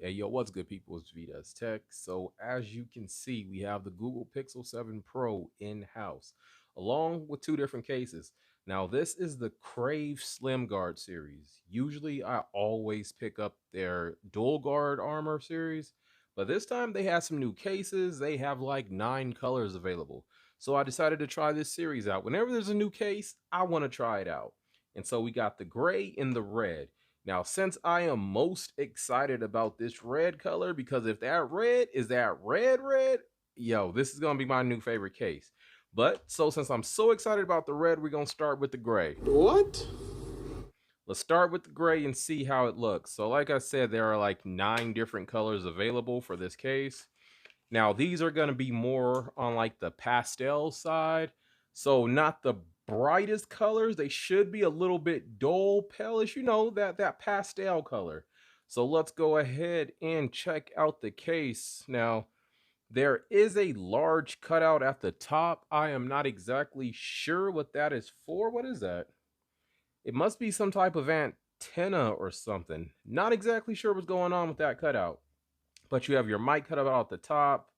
Hey, yo, what's good, people? It's vdoestech. So, as you can see, we have the Google Pixel 7 Pro in-house, along with two different cases. Now, this is the Crave Slim Guard series. Usually, I always pick up their Dual Guard Armor series, but this time they have some new cases. They have like 9 colors available. So, I decided to try this series out. Whenever there's a new case, I want to try it out. And so, we got the gray and the red. Now, since I am most excited about this red color, because if that red is that red, yo, this is going to be my new favorite case. But, so since I'm so excited about the red, we're going to start with the gray. What? Let's start with the gray and see how it looks. So like I said, there are like 9 different colors available for this case. Now, these are going to be more on like the pastel side. So not the brightest colors. They should be a little bit dull, palish, that pastel color. So let's go ahead and check out the case. Now, there is a large cutout at the top. I am not exactly sure what that is for. What is that? It must be some type of antenna or something. Not exactly sure what's going on with that cutout. But you have your mic cutout at the top.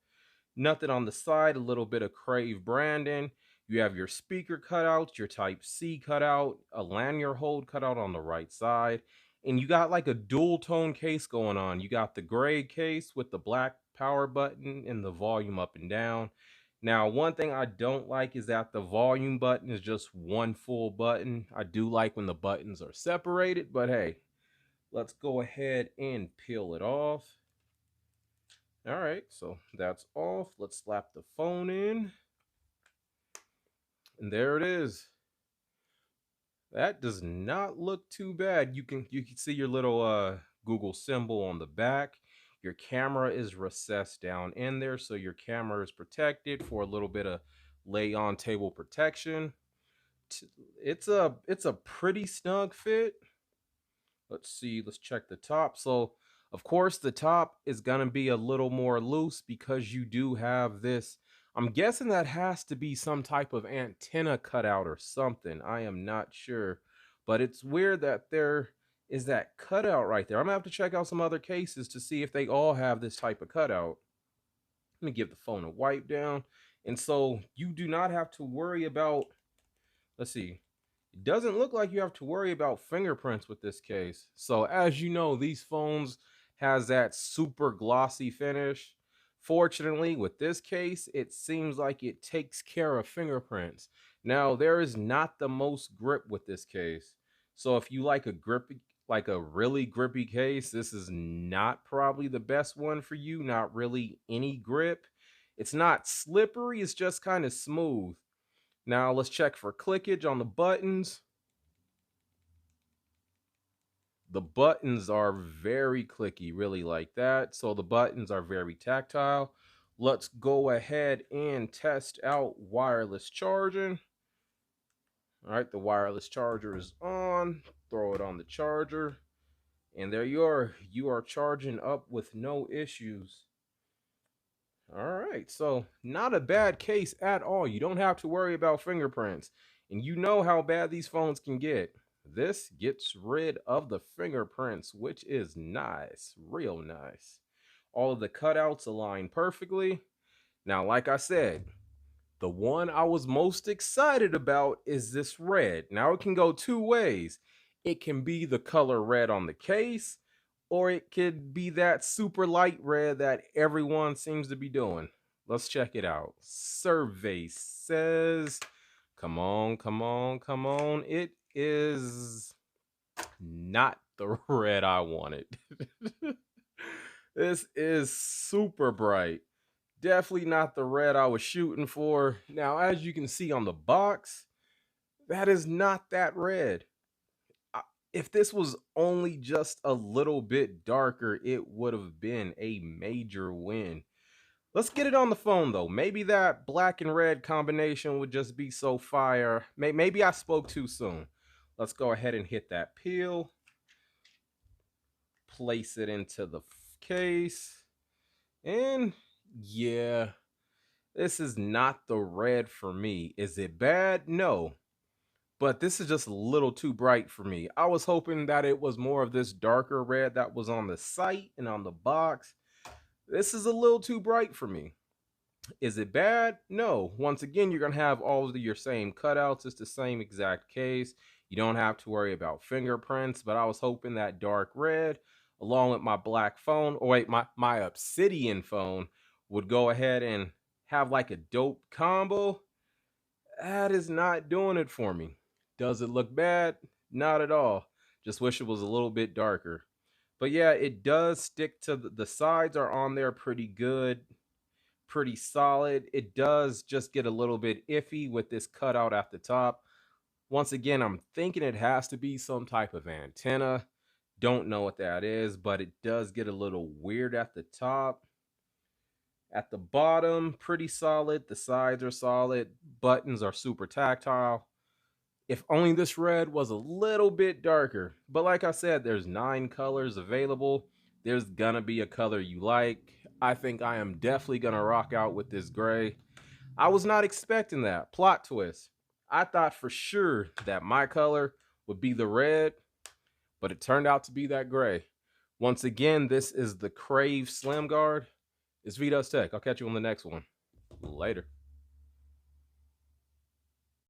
Nothing on the side, a little bit of Crave branding. You have your speaker cutout, your type C cutout, a lanyard hold cutout on the right side. And you got like a dual tone case going on. You got the gray case with the black power button and the volume up and down. Now, one thing I don't like is that the volume button is just one full button. I do like when the buttons are separated, but hey, let's go ahead and peel it off. All right, so that's off. Let's slap the phone in. And there it is. That does not look too bad. You can see your little Google symbol on the back. Your camera is recessed down in there, so your camera is protected for a little bit of lay on table protection. It's a pretty snug fit. Let's see, let's check the top. So of course the top is gonna be a little more loose because you do have this. I'm guessing that has to be some type of antenna cutout or something. I am not sure, but it's weird that there is that cutout right there. I'm gonna have to check out some other cases to see if they all have this type of cutout. Let me give the phone a wipe down. And so you do not have to worry about, let's see, it doesn't look like you have to worry about fingerprints with this case. So as you know, these phones has that super glossy finish. Fortunately, with this case, it seems like it takes care of fingerprints. Now, there is not the most grip with this case. So if you like a grippy, like a really grippy case, this is not probably the best one for you. Not really any grip. It's not slippery, it's just kind of smooth. Now let's check for clickage on the buttons. The buttons are very clicky, really like that. So the buttons are very tactile. Let's go ahead and test out wireless charging. All right, the wireless charger is on. Throw it on the charger. And there you are. You are charging up with no issues. All right, so not a bad case at all. You don't have to worry about fingerprints. And you know how bad these phones can get. This gets rid of the fingerprints, which is nice, real nice. All of the cutouts align perfectly. Now, like I said, the one I was most excited about is this red. Now, it can go two ways. It can be the color red on the case, or it could be that super light red that everyone seems to be doing. Let's check it out. Survey says, come on, come on, come on. It is not the red I wanted. This is super bright. Definitely not the red I was shooting for. Now, as you can see on the box, that is not that red. If this was only just a little bit darker, it would have been a major win. Let's get it on the phone though. Maybe that black and red combination would just be so fire. Maybe I spoke too soon. Let's go ahead and hit that peel. Place it into the case. And yeah, this is not the red for me. Is it bad? No. but this is just a little too bright for me. I was hoping that it was more of this darker red that was on the site and on the box. This is a little too bright for me. Is it bad? No. Once again, you're going to have all of your same cutouts. It's the same exact case. You don't have to worry about fingerprints, but I was hoping that dark red, along with my black phone, or wait, my obsidian phone, would go ahead and have like a dope combo. That is not doing it for me. Does it look bad? Not at all. Just wish it was a little bit darker. But yeah, it does stick to the sides are on there pretty good, pretty solid. It does just get a little bit iffy with this cutout at the top. Once again, I'm thinking it has to be some type of antenna. Don't know what that is, but it does get a little weird at the top. At the bottom, pretty solid. The sides are solid. Buttons are super tactile. If only this red was a little bit darker. But like I said, there's 9 colors available. There's gonna be a color you like. I think I am definitely gonna rock out with this gray. I was not expecting that. Plot twist. I thought for sure that my color would be the red, but it turned out to be that gray. Once again, this is the Crave Slim Guard. It's vdoestech. I'll catch you on the next one. Later.